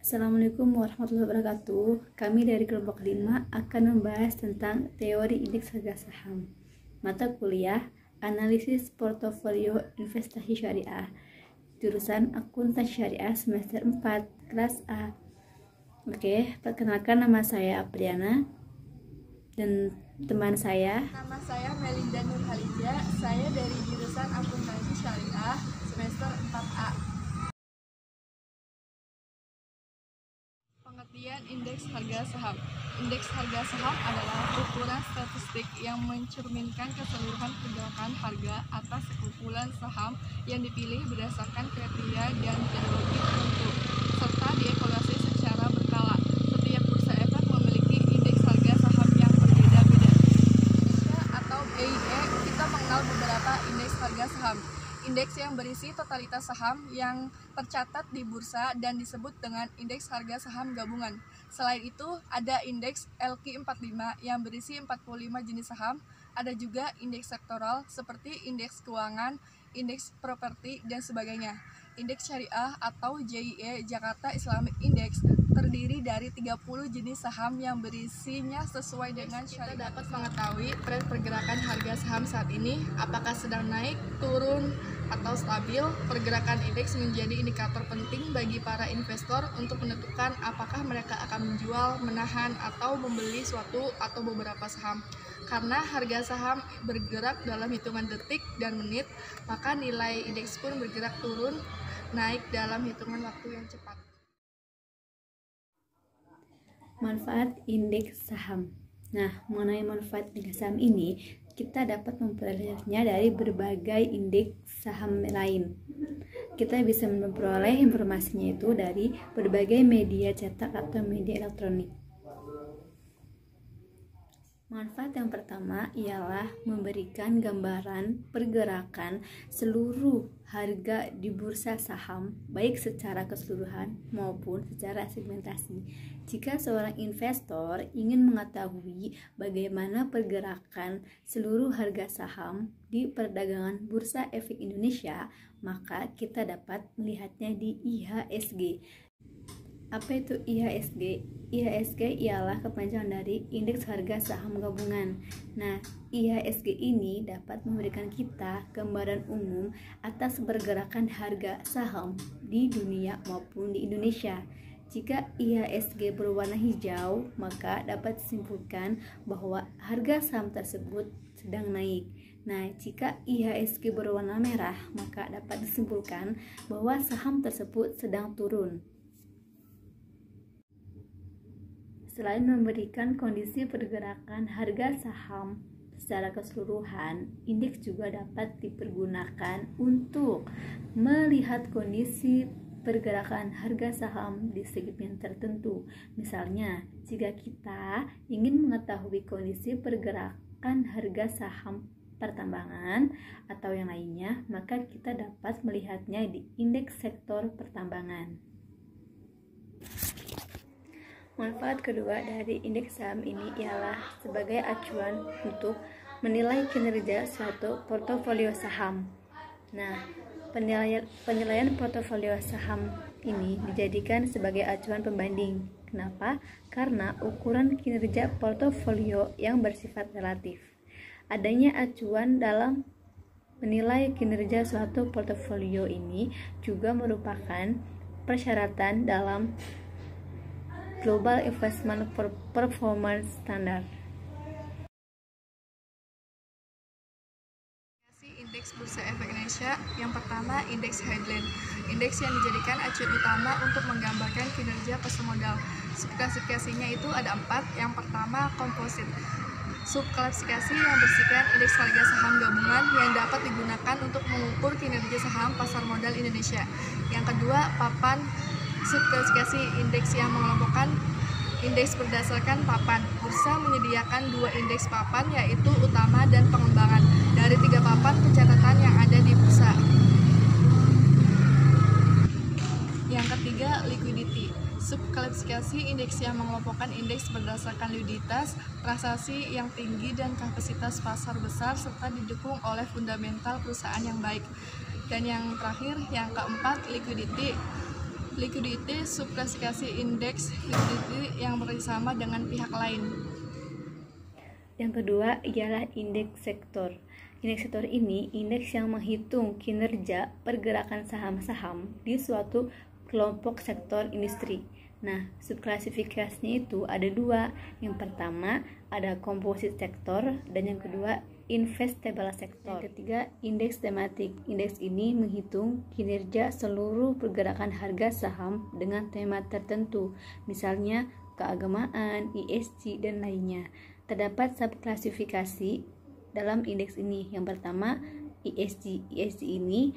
Assalamualaikum warahmatullahi wabarakatuh. Kami dari kelompok 5 akan membahas tentang teori indeks harga saham. Mata kuliah Analisis Portofolio Investasi Syariah, jurusan Akuntansi Syariah semester 4, kelas A. Oke, perkenalkan, nama saya Apriana dan teman saya. Nama saya Melinda Nurhaliza, saya dari jurusan Akuntansi Syariah semester 4A. Pengertian indeks harga saham. Indeks harga saham adalah ukuran statistik yang mencerminkan keseluruhan pergerakan harga atas sekumpulan saham yang dipilih berdasarkan kriteria dan metodologi tertentu, serta dievaluasi secara berkala. Setiap bursa efek memiliki indeks harga saham yang berbeda-beda. Atau BIE, kita mengenal beberapa indeks harga saham. Indeks yang berisi totalitas saham yang tercatat di bursa dan disebut dengan indeks harga saham gabungan. Selain itu, ada indeks LQ45 yang berisi 45 jenis saham. Ada juga indeks sektoral seperti indeks keuangan, indeks properti, dan sebagainya. Indeks syariah atau JIE Jakarta Islamic Index terdiri dari 30 jenis saham yang berisinya sesuai dengan syariah. Kita dapat mengetahui tren pergerakan harga saham saat ini, apakah sedang naik, turun, atau stabil. Pergerakan indeks menjadi indikator penting bagi para investor untuk menentukan apakah mereka akan menjual, menahan, atau membeli suatu atau beberapa saham. Karena harga saham bergerak dalam hitungan detik dan menit, maka nilai indeks pun bergerak turun, naik dalam hitungan waktu yang cepat. Manfaat indeks saham. Nah, mengenai manfaat indeks saham ini, kita dapat memperolehnya dari berbagai indeks saham lain. Kita bisa memperoleh informasinya itu dari berbagai media cetak atau media elektronik. Manfaat yang pertama ialah memberikan gambaran pergerakan seluruh harga di bursa saham, baik secara keseluruhan maupun secara segmentasi. Jika seorang investor ingin mengetahui bagaimana pergerakan seluruh harga saham di perdagangan Bursa Efek Indonesia, maka kita dapat melihatnya di IHSG. Apa itu IHSG? IHSG ialah kepanjangan dari Indeks Harga Saham Gabungan. Nah, IHSG ini dapat memberikan kita gambaran umum atas pergerakan harga saham di dunia maupun di Indonesia. Jika IHSG berwarna hijau, maka dapat disimpulkan bahwa harga saham tersebut sedang naik. Nah, jika IHSG berwarna merah, maka dapat disimpulkan bahwa saham tersebut sedang turun. Selain memberikan kondisi pergerakan harga saham secara keseluruhan, indeks juga dapat dipergunakan untuk melihat kondisi pergerakan harga saham di segmen tertentu. Misalnya, jika kita ingin mengetahui kondisi pergerakan harga saham pertambangan atau yang lainnya, maka kita dapat melihatnya di indeks sektor pertambangan. Manfaat kedua dari indeks saham ini ialah sebagai acuan untuk menilai kinerja suatu portofolio saham. Nah, penilaian portofolio saham ini dijadikan sebagai acuan pembanding. Kenapa? Karena ukuran kinerja portofolio yang bersifat relatif. Adanya acuan dalam menilai kinerja suatu portofolio ini juga merupakan persyaratan dalam Global Investment Performance Standard. Indeks Bursa Efek Indonesia. Yang pertama, indeks headline. Indeks yang dijadikan acuan utama untuk menggambarkan kinerja pasar modal. Subklasifikasinya itu ada 4. Yang pertama, komposit. Subklasifikasi yang berisikan indeks harga saham gabungan yang dapat digunakan untuk mengukur kinerja saham pasar modal Indonesia. Yang kedua, papan. Subklasifikasi indeks yang mengelompokkan indeks berdasarkan papan. Bursa menyediakan 2 indeks papan, yaitu utama dan pengembangan, dari 3 papan pencatatan yang ada di bursa. Yang ketiga, liquidity. Subklasifikasi indeks yang mengelompokkan indeks berdasarkan likuiditas, transaksi yang tinggi, dan kapasitas pasar besar, serta didukung oleh fundamental perusahaan yang baik. Dan yang terakhir, yang keempat, liquidity. Liquidity subklasifikasi indeks liquidity yang bekerjasama dengan pihak lain. Yang kedua ialah indeks sektor. Indeks sektor ini indeks yang menghitung kinerja pergerakan saham-saham di suatu kelompok sektor industri. Nah, subklasifikasinya itu ada dua. Yang pertama ada composite sektor dan yang kedua investable sektor. Yang ketiga indeks tematik. Indeks ini menghitung kinerja seluruh pergerakan harga saham dengan tema tertentu, misalnya keagamaan, ESG dan lainnya. Terdapat subklasifikasi dalam indeks ini. Yang pertama ESG. ESG ini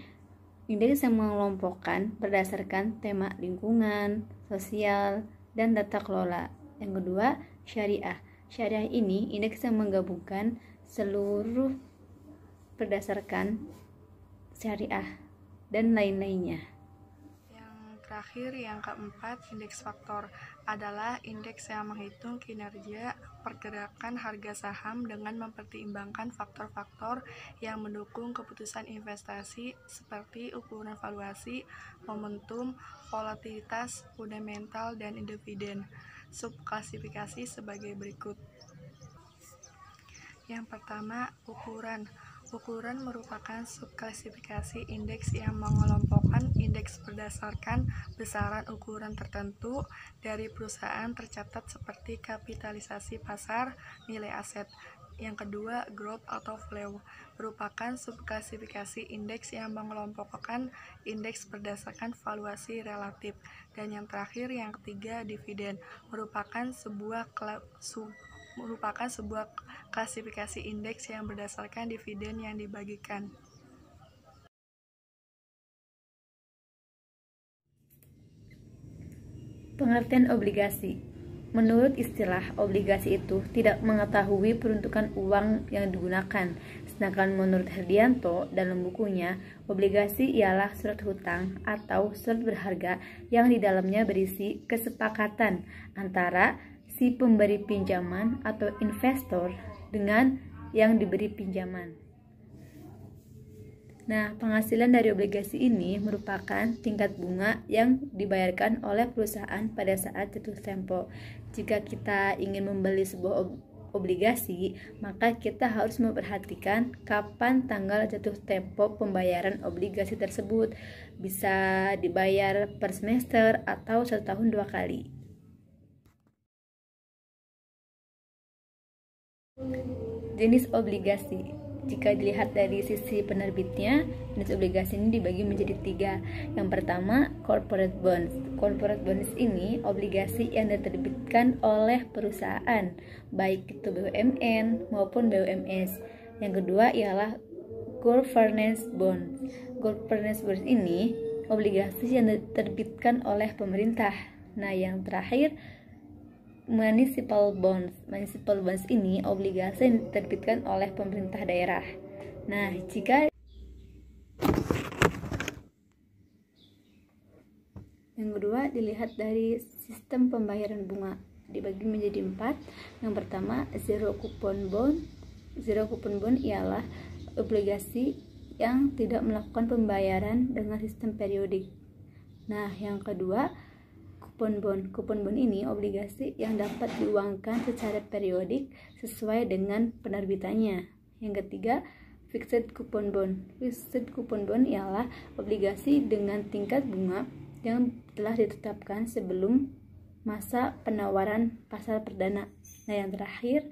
indeks yang mengelompokkan berdasarkan tema lingkungan, sosial, dan tata kelola. Yang kedua, syariah. Syariah ini indeks yang menggabungkan seluruh berdasarkan syariah dan lain-lainnya. Yang terakhir, yang keempat, indeks faktor adalah indeks yang menghitung kinerja pergerakan harga saham dengan mempertimbangkan faktor-faktor yang mendukung keputusan investasi seperti ukuran valuasi, momentum, volatilitas, fundamental, dan dividen. Subklasifikasi sebagai berikut. Yang pertama, ukuran. Ukuran merupakan subklasifikasi indeks yang mengelompokkan indeks berdasarkan besaran ukuran tertentu dari perusahaan tercatat seperti kapitalisasi pasar, nilai aset. Yang kedua, growth atau flow merupakan subklasifikasi indeks yang mengelompokkan indeks berdasarkan valuasi relatif. Dan yang terakhir, yang ketiga, dividen merupakan sebuah klasifikasi indeks yang berdasarkan dividen yang dibagikan. Pengertian obligasi. Menurut istilah, obligasi itu tidak mengetahui peruntukan uang yang digunakan. Sedangkan menurut Herdianto dalam bukunya, obligasi ialah surat hutang atau surat berharga yang di dalamnya berisi kesepakatan antara si pemberi pinjaman atau investor dengan yang diberi pinjaman. Nah, penghasilan dari obligasi ini merupakan tingkat bunga yang dibayarkan oleh perusahaan pada saat jatuh tempo. Jika kita ingin membeli sebuah obligasi, maka kita harus memperhatikan kapan tanggal jatuh tempo pembayaran obligasi tersebut. Bisa dibayar per semester atau 1 tahun 2 kali. Jenis obligasi. Jika dilihat dari sisi penerbitnya, jenis obligasi ini dibagi menjadi 3. Yang pertama, corporate bonds. Corporate bonds ini obligasi yang diterbitkan oleh perusahaan, baik itu BUMN maupun BUMS. Yang kedua ialah governance bonds. Governance bonds ini obligasi yang diterbitkan oleh pemerintah. Nah, yang terakhir municipal bonds. Municipal bonds ini obligasi yang diterbitkan oleh pemerintah daerah. Nah, jika yang kedua dilihat dari sistem pembayaran bunga, dibagi menjadi 4. Yang pertama, zero coupon bond. Zero coupon bond ialah obligasi yang tidak melakukan pembayaran dengan sistem periodik. Nah, yang kedua, Kupon bond ini obligasi yang dapat diuangkan secara periodik sesuai dengan penerbitannya. Yang ketiga, fixed coupon bond. Fixed coupon bond ialah obligasi dengan tingkat bunga yang telah ditetapkan sebelum masa penawaran pasar perdana. Nah, yang terakhir,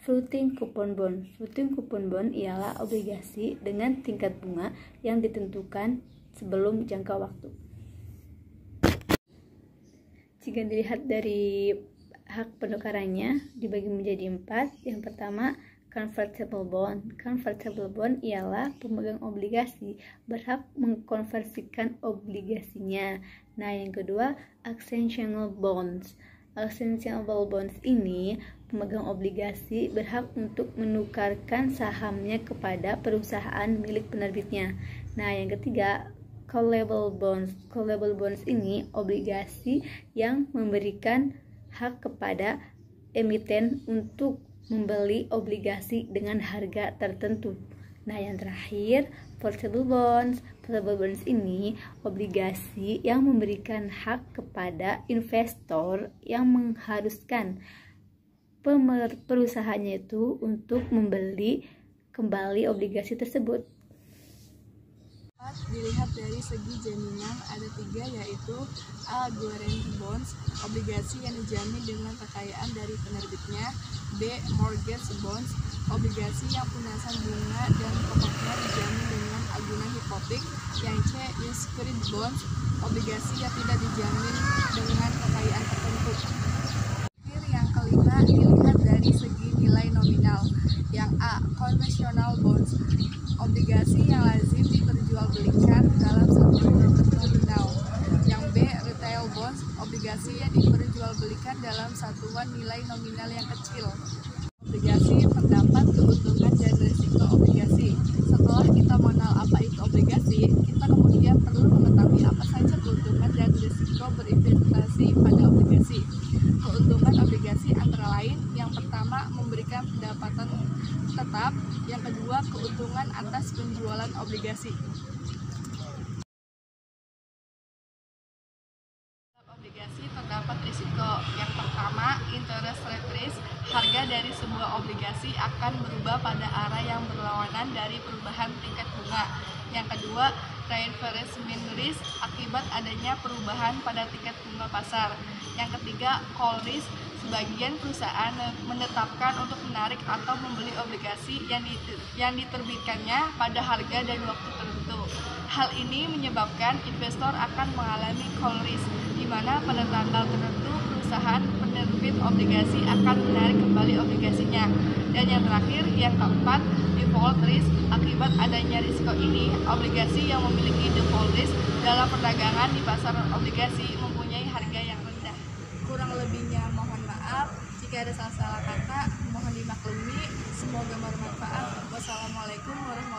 floating coupon bond. Floating coupon bond ialah obligasi dengan tingkat bunga yang ditentukan sebelum jangka waktu. Jika dilihat dari hak penukarannya dibagi menjadi 4. Yang pertama, convertible bond. Convertible bond ialah pemegang obligasi berhak mengkonversikan obligasinya. Nah, yang kedua, actionable bonds. Actionable bonds ini pemegang obligasi berhak untuk menukarkan sahamnya kepada perusahaan milik penerbitnya. Nah, yang ketiga, callable bonds. Callable bonds ini obligasi yang memberikan hak kepada emiten untuk membeli obligasi dengan harga tertentu. Nah, yang terakhir, portable bonds. Portable bonds ini obligasi yang memberikan hak kepada investor yang mengharuskan perusahaannya itu untuk membeli kembali obligasi tersebut. Dilihat dari segi jaminan ada 3, yaitu A. Guarantee bonds, obligasi yang dijamin dengan kekayaan dari penerbitnya. B. Mortgage bonds, obligasi yang pelunasan bunga dan pokoknya dijamin dengan agunan hipotek. Yang C. Unsecured bonds, obligasi yang tidak dijamin dengan kekayaan tertentu. Yang kelima, dilihat dari segi nilai nominal. Yang A. Conventional bonds, obligasi yang lazim diperjualbelikan dalam satu nominal. Yang B. Retail bonds, obligasi yang diperjualbelikan dalam satuan nilai nominal yang kecil. Obligasi terdapat keuntungan dan risiko obligasi. Setelah kita mengenal apa itu obligasi, kita kemudian perlu mengetahui apa saja keuntungan dan risiko berinvestasi pada obligasi. Keuntungan obligasi antara lain, yang pertama memberikan pendapatan tetap, yang kedua keuntungan atas penjualan obligasi. Obligasi terdapat risiko. Yang pertama, interest rate risk. Harga dari sebuah obligasi akan berubah pada arah yang berlawanan dari perubahan tingkat bunga. Yang kedua, reimbursement risk, akibat adanya perubahan pada tingkat bunga pasar. Yang ketiga, call risk. Sebagian perusahaan menetapkan untuk menarik atau membeli obligasi yang diterbitkannya pada harga dan waktu tertentu. Hal ini menyebabkan investor akan mengalami call risk, di mana pada tanggal tertentu perusahaan penerbit obligasi akan menarik kembali obligasinya. Dan yang terakhir, yang keempat, default risk. Akibat adanya risiko ini, obligasi yang memiliki default risk dalam perdagangan di pasar obligasi mempunyai harga yang rendah. Kurang lebihnya mohon maaf. Jika ada salah-salah kata, mohon dimaklumi. Semoga bermanfaat. Wassalamualaikum warahmatullahi wabarakatuh.